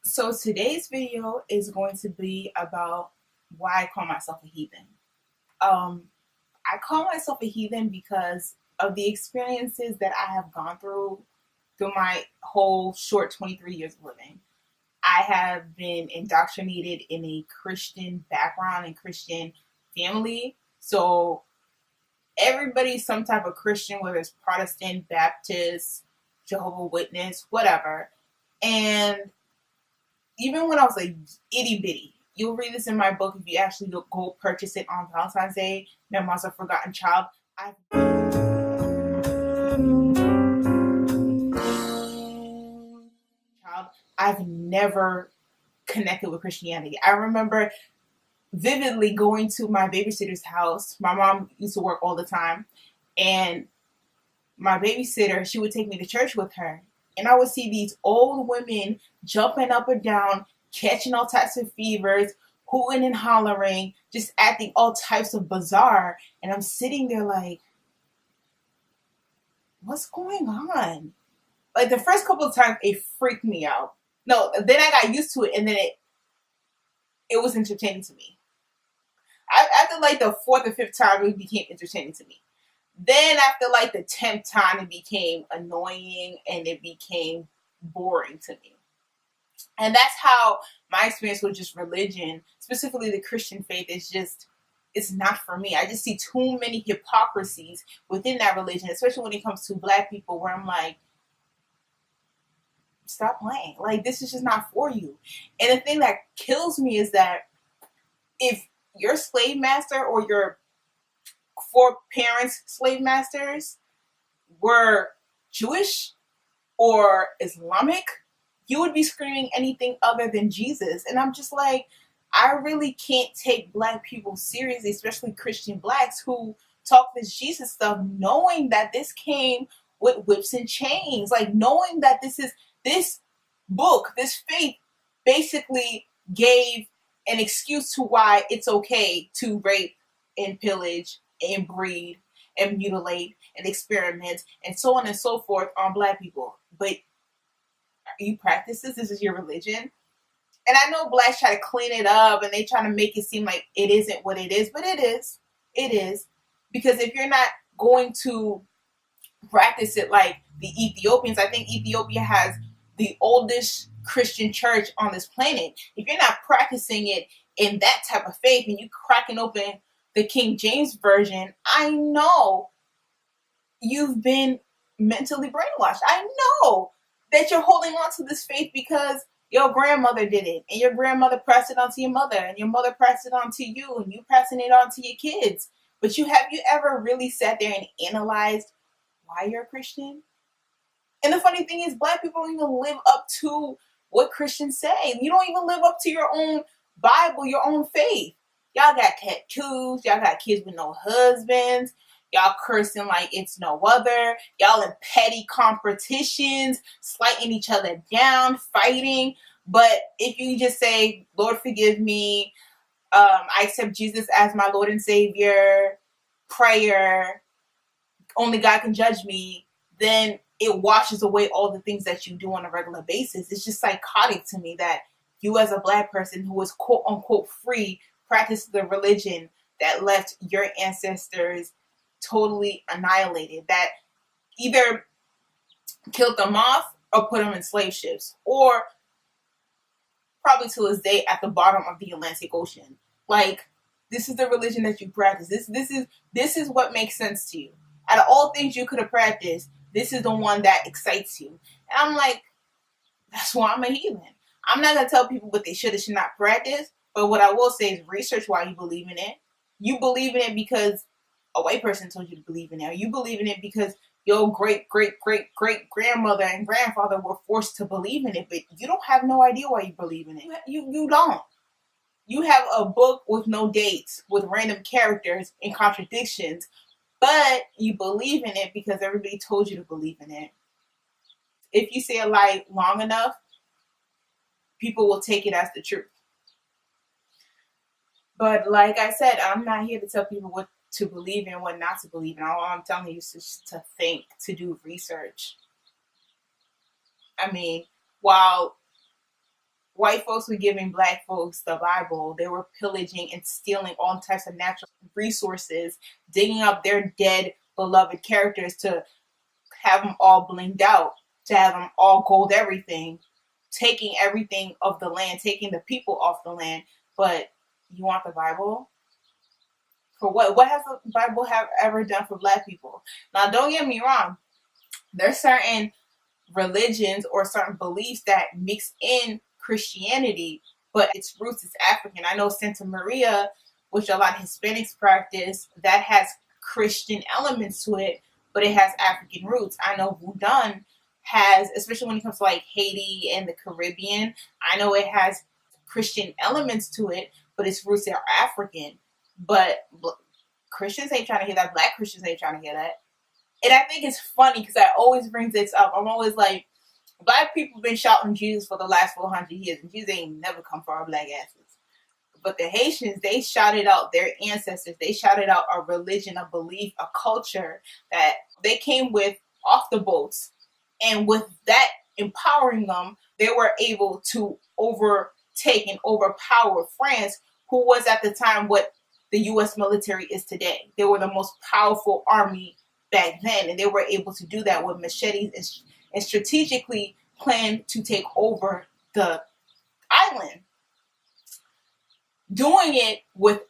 So today's video is going to be about why I call myself a heathen. Um, I call myself a heathen because of the experiences that I have gone through my whole short 23 years of living. I have been indoctrinated in a Christian background and Christian family. So everybody's some type of Christian, whether it's Protestant, Baptist, Jehovah Witness, whatever. And even when I was like itty bitty, you'll read this in my book if you actually go purchase it on Valentine's Day, Memoirs of a Forgotten Child. I've never connected with Christianity. I remember vividly going to my babysitter's house. My mom used to work all the time, and my babysitter, she would take me to church with her. And I would see these old women jumping up and down, catching all types of fevers, hooting and hollering, just acting all types of bizarre. And I'm sitting there like, what's going on? Like the first couple of times, it freaked me out. No, then I got used to it, and then it was entertaining to me. After like the fourth or fifth time, it became entertaining to me. Then after like the 10th time, it became annoying and it became boring to me. And that's how my experience with just religion, specifically the Christian faith, it's not for me. I just see too many hypocrisies within that religion, especially when it comes to Black people, where I'm like, stop playing. Like, this is just not for you. And the thing that kills me is that if your slave master or your foreparents' slave masters were Jewish or Islamic, you would be screaming anything other than Jesus. And I'm just like, I really can't take Black people seriously, especially Christian Blacks who talk this Jesus stuff, knowing that this came with whips and chains, like knowing that this book, this faith basically gave an excuse to why it's okay to rape and pillage and breed and mutilate and experiment and so on and so forth on Black people. But you practice this? This is your religion? And I know Blacks try to clean it up and they try to make it seem like it isn't what it is, but it is. It is. Because if you're not going to practice it like the Ethiopians, I think Ethiopia has the oldest Christian church on this planet. If you're not practicing it in that type of faith and you cracking open the King James Version, I know you've been mentally brainwashed. I know that you're holding on to this faith because your grandmother did it, and your grandmother passed it on to your mother, and your mother passed it on to you, and you passing it on to your kids. But have you ever really sat there and analyzed why you're a Christian? And the funny thing is, Black people don't even live up to what Christians say. You don't even live up to your own Bible, your own faith. Y'all got tattoos. Y'all got kids with no husbands. Y'all cursing like it's no other. Y'all in petty competitions, slighting each other down, fighting. But if you just say, Lord, forgive me, I accept Jesus as my Lord and Savior, prayer, only God can judge me, then it washes away all the things that you do on a regular basis. It's just psychotic to me that you as a Black person who was quote unquote free practice the religion that left your ancestors totally annihilated, that either killed them off or put them in slave ships, or probably to this day at the bottom of the Atlantic Ocean. Like, this is the religion that you practice. This is what makes sense to you. Out of all things you could have practiced, this is the one that excites you. And I'm like, that's why I'm a heathen. I'm not going to tell people what they should or should not practice, but what I will say is research why you believe in it. You believe in it because a white person told you to believe in it. You believe in it because your great-great-great-great-grandmother and grandfather were forced to believe in it, but you don't have no idea why you believe in it. You don't. You have a book with no dates, with random characters and contradictions, but you believe in it because everybody told you to believe in it. If you say a lie long enough, people will take it as the truth. But like I said, I'm not here to tell people what to believe in, what not to believe in. All I'm telling you is just to think, to do research. I mean, while white folks were giving black folks the Bible, they were pillaging and stealing all types of natural resources, digging up their dead beloved characters to have them all blinged out, to have them all gold everything, taking everything of the land, taking the people off the land. But you want the Bible? For what? What has the Bible have ever done for black people? Now, don't get me wrong. There's certain religions or certain beliefs that mix in Christianity, but its roots is African. I know Santa Maria, which a lot of Hispanics practice, that has Christian elements to it, but it has African roots. I know Voodoo has, especially when it comes to like Haiti and the Caribbean, I know it has Christian elements to it, but its roots are African. But Christians ain't trying to hear that. Black Christians ain't trying to hear that. And I think it's funny because I always bring this up. I'm always like, black people been shouting Jesus for the last 400 years, and Jesus ain't never come for our black asses. But the Haitians, they shouted out their ancestors. They shouted out a religion, a belief, a culture that they came with off the boats. And with that empowering them, they were able to overtake and overpower France, who was at the time what the U.S. military is today. They were the most powerful army back then, and they were able to do that with machetes and strategically planned to take over the island, doing it with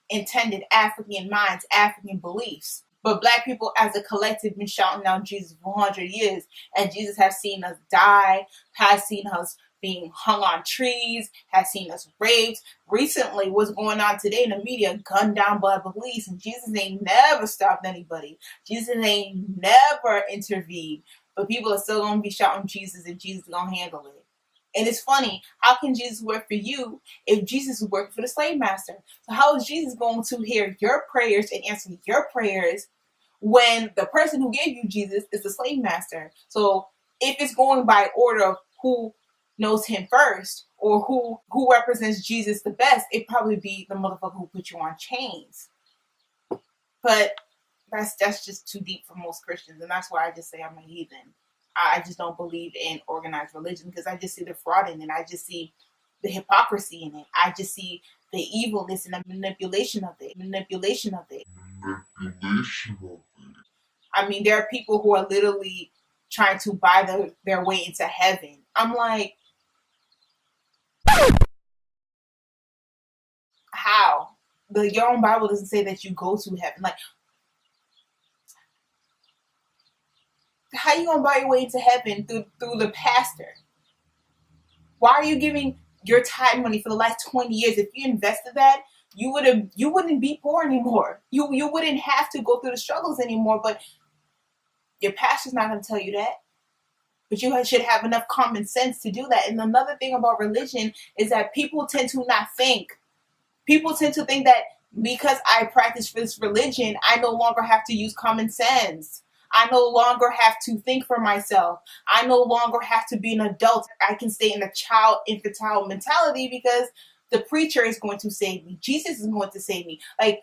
intended African minds, African beliefs. But black people as a collective been shouting out Jesus for 100 years, and Jesus has seen us die, has seen us being hung on trees, has seen us raped. Recently, what's going on today in the media, gunned down by police, and Jesus ain't never stopped anybody. Jesus ain't never intervened. But people are still going to be shouting Jesus, and Jesus is going to handle it. And it's funny, how can Jesus work for you if Jesus is working for the slave master? So how is Jesus going to hear your prayers and answer your prayers when the person who gave you Jesus is the slave master? So if it's going by order of who knows him first, or who represents Jesus the best, it'd probably be the motherfucker who put you on chains. But that's just too deep for most Christians, and that's why I just say I'm a heathen. I just don't believe in organized religion because I just see the fraud in it. I just see the hypocrisy in it. I just see the evilness and the manipulation of it. I mean, there are people who are literally trying to buy their way into heaven. I'm like, how? Your own Bible doesn't say that you go to heaven. Like, how you gonna buy your way into heaven through the pastor? Why are you giving your tithe money for the last 20 years? If you invested that, you wouldn't be poor anymore. You wouldn't have to go through the struggles anymore. But your pastor's not gonna tell you that. But you should have enough common sense to do that. And another thing about religion is that people tend to not think. People tend to think that because I practice this religion, I no longer have to use common sense. I no longer have to think for myself. I no longer have to be an adult. I can stay in a infantile mentality because the preacher is going to save me. Jesus is going to save me. Like,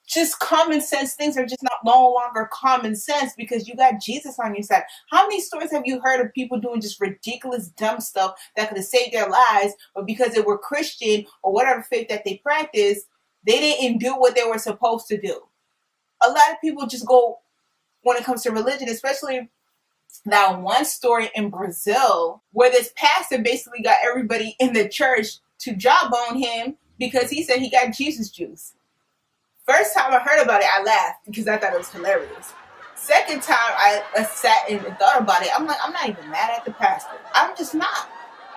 just common sense things are just no longer common sense because you got Jesus on your side. How many stories have you heard of people doing just ridiculous, dumb stuff that could have saved their lives, but because they were Christian or whatever faith that they practiced, they didn't do what they were supposed to do? A lot of people just go, when it comes to religion, especially that one story in Brazil where this pastor basically got everybody in the church to jawbone him because he said he got Jesus juice. First time I heard about it, I laughed because I thought it was hilarious. Second time I sat and thought about it, I'm like, I'm not even mad at the pastor. I'm just not.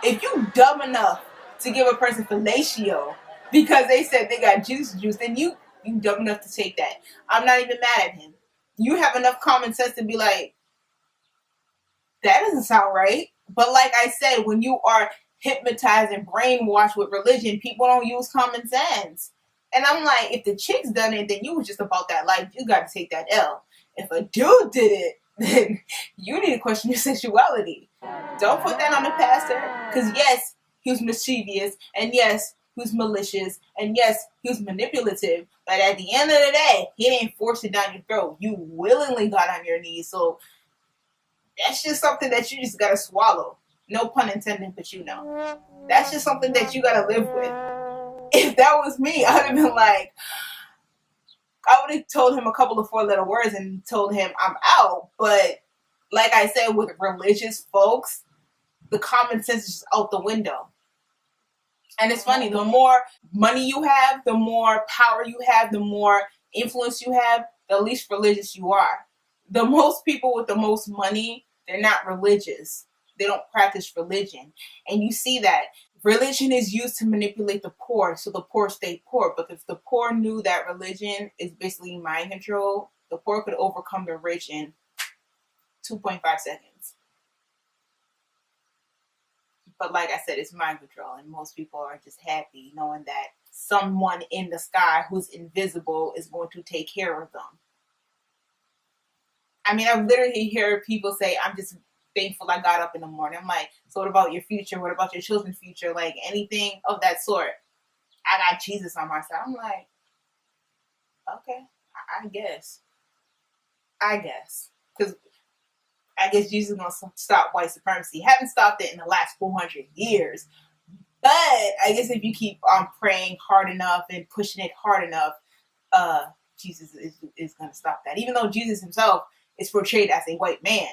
If you dumb enough to give a person fellatio because they said they got Jesus juice, then you dumb enough to take that. I'm not even mad at him. You have enough common sense to be like, that doesn't sound right. But like I said, when you are hypnotized and brainwashed with religion, people don't use common sense. And I'm like, if the chick's done it, then you was just about that life. You got to take that L. If a dude did it, then you need to question your sexuality. Don't put that on the pastor. Because yes, he was mischievous. And yes, he was malicious. And yes, he was manipulative. But at the end of the day, he didn't force it down your throat. You willingly got on your knees. So That's just something that you just gotta swallow. No pun intended, but you know. That's just something that you gotta live with. If that was me, I'd have been like, I would have told him a couple of 4-letter words and told him I'm out. But like I said, with religious folks, the common sense is just out the window. And it's funny, the more money you have, the more power you have, the more influence you have, the least religious you are. The most people with the most money, they're not religious. They don't practice religion. And you see that. Religion is used to manipulate the poor, so the poor stay poor. But if the poor knew that religion is basically mind control, the poor could overcome the rich in 2.5 seconds. But like I said, it's mind control, and most people are just happy knowing that someone in the sky who's invisible is going to take care of them. I mean, I've literally heard people say, I'm just thankful I got up in the morning. I'm like, so what about your future? What about your children's future? Like anything of that sort. I got Jesus on my side. I'm like, okay, I guess. Because I guess Jesus is going to stop white supremacy. Haven't stopped it in the last 400 years. But I guess if you keep on praying hard enough and pushing it hard enough, Jesus is going to stop that. Even though Jesus himself is portrayed as a white man.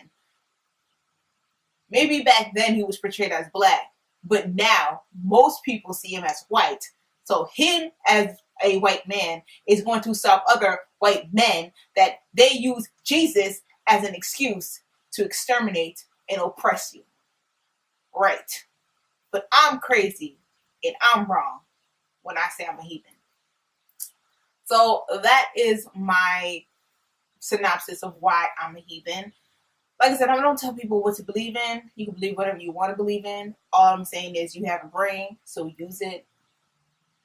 Maybe back then he was portrayed as black. But now most people see him as white. So him as a white man is going to stop other white men that they use Jesus as an excuse to exterminate and oppress you. Right. But I'm crazy and I'm wrong when I say I'm a heathen. So that is my synopsis of why I'm a heathen. Like I said, I don't tell people what to believe in. You can believe whatever you want to believe in. All I'm saying is you have a brain, so use it.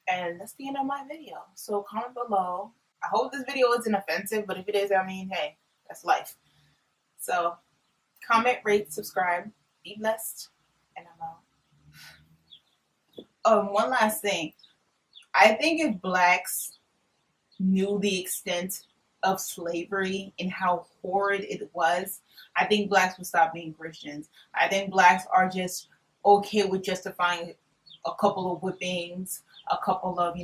And that's the end of my video. So comment below. I hope this video isn't offensive, but if it is, I mean, hey, that's life. So comment, rate, subscribe, be blessed, and I'm out. One last thing. I think if blacks knew the extent of slavery and how horrid it was, I think blacks would stop being Christians. I think blacks are just okay with justifying a couple of whippings, a couple of,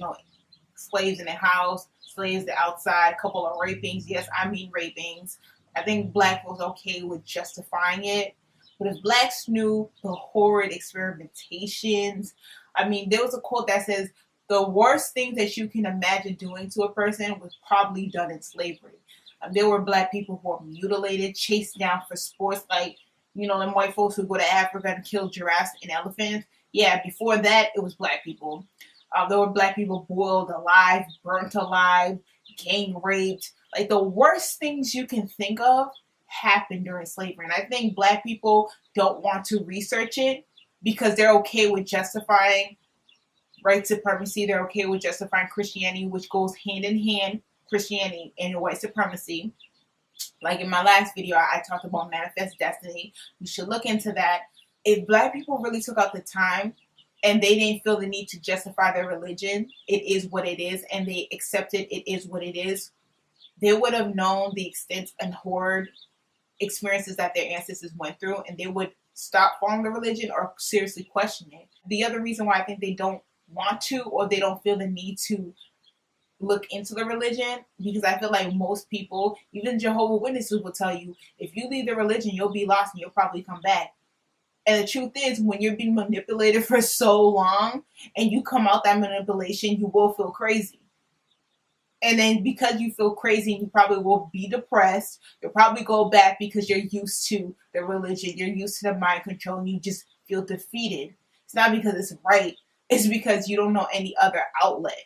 slaves in the house, slaves outside, a couple of rapings. Yes, I mean rapings. I think black was okay with justifying it. But if blacks knew the horrid experimentations, I mean, there was a quote that says, the worst things that you can imagine doing to a person was probably done in slavery. There were black people who were mutilated, chased down for sports, like, them white folks who go to Africa and kill giraffes and elephants. Yeah, before that, it was black people. There were black people boiled alive, burnt alive, gang raped. Like, the worst things you can think of happened during slavery. And I think black people don't want to research it because they're okay with justifying white supremacy. They're okay with justifying Christianity, which goes hand in hand, Christianity and white supremacy. Like in my last video, I talked about manifest destiny. You should look into that. If black people really took out the time and they didn't feel the need to justify their religion, it is what it is, and they accepted it is what it is, they would have known the extent and horrid experiences that their ancestors went through, and they would stop following the religion or seriously question it. The other reason why I think they don't want to, or they don't feel the need to look into the religion, because I feel like most people, even Jehovah's Witnesses, will tell you, if you leave the religion, you'll be lost and you'll probably come back. And the truth is, when you're being manipulated for so long and you come out that manipulation, you will feel crazy. And then because you feel crazy, you probably will be depressed. You'll probably go back because you're used to the religion. You're used to the mind control, and you just feel defeated. It's not because it's right. It's because you don't know any other outlet.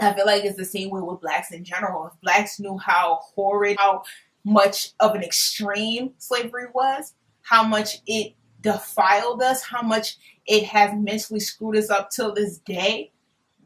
I feel like it's the same way with blacks in general. If blacks knew how horrid, how much of an extreme slavery was, how much it defiled us, how much it has mentally screwed us up till this day,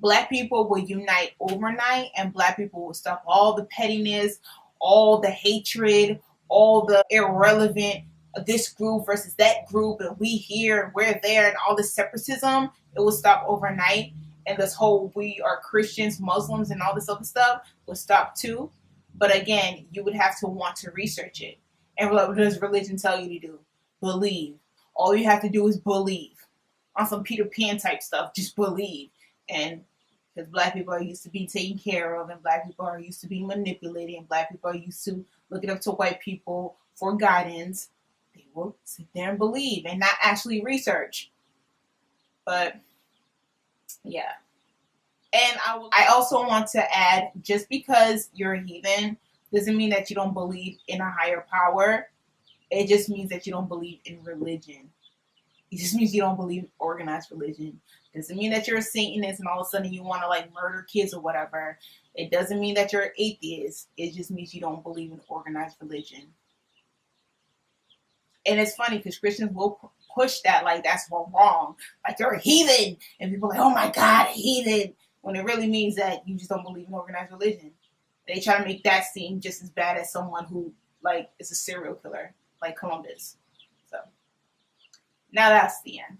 black people will unite overnight, and black people will stop all the pettiness, all the hatred, all the irrelevant, this group versus that group, and we here and we're there, and all this separatism. It will stop overnight. And this whole we are Christians, Muslims, and all this other stuff will stop too. But again, you would have to want to research it. And what does religion tell you to do? Believe. All you have to do is believe. On some Peter Pan type stuff, just believe. And because black people are used to being taken care of, and black people are used to being manipulated, and black people are used to looking up to white people for guidance, they will sit there and believe and not actually research. But yeah. And I also want to add, just because you're a heathen doesn't mean that you don't believe in a higher power. It just means that you don't believe in religion. It just means you don't believe in organized religion. It doesn't mean that you're a Satanist and all of a sudden you want to like murder kids or whatever. It doesn't mean that you're an atheist. It just means you don't believe in organized religion. And it's funny because Christians will push that like that's wrong. Like you're a heathen. And people are like, oh my God, a heathen. When it really means that you just don't believe in organized religion. They try to make that seem just as bad as someone who like is a serial killer, like Columbus. So now that's the end.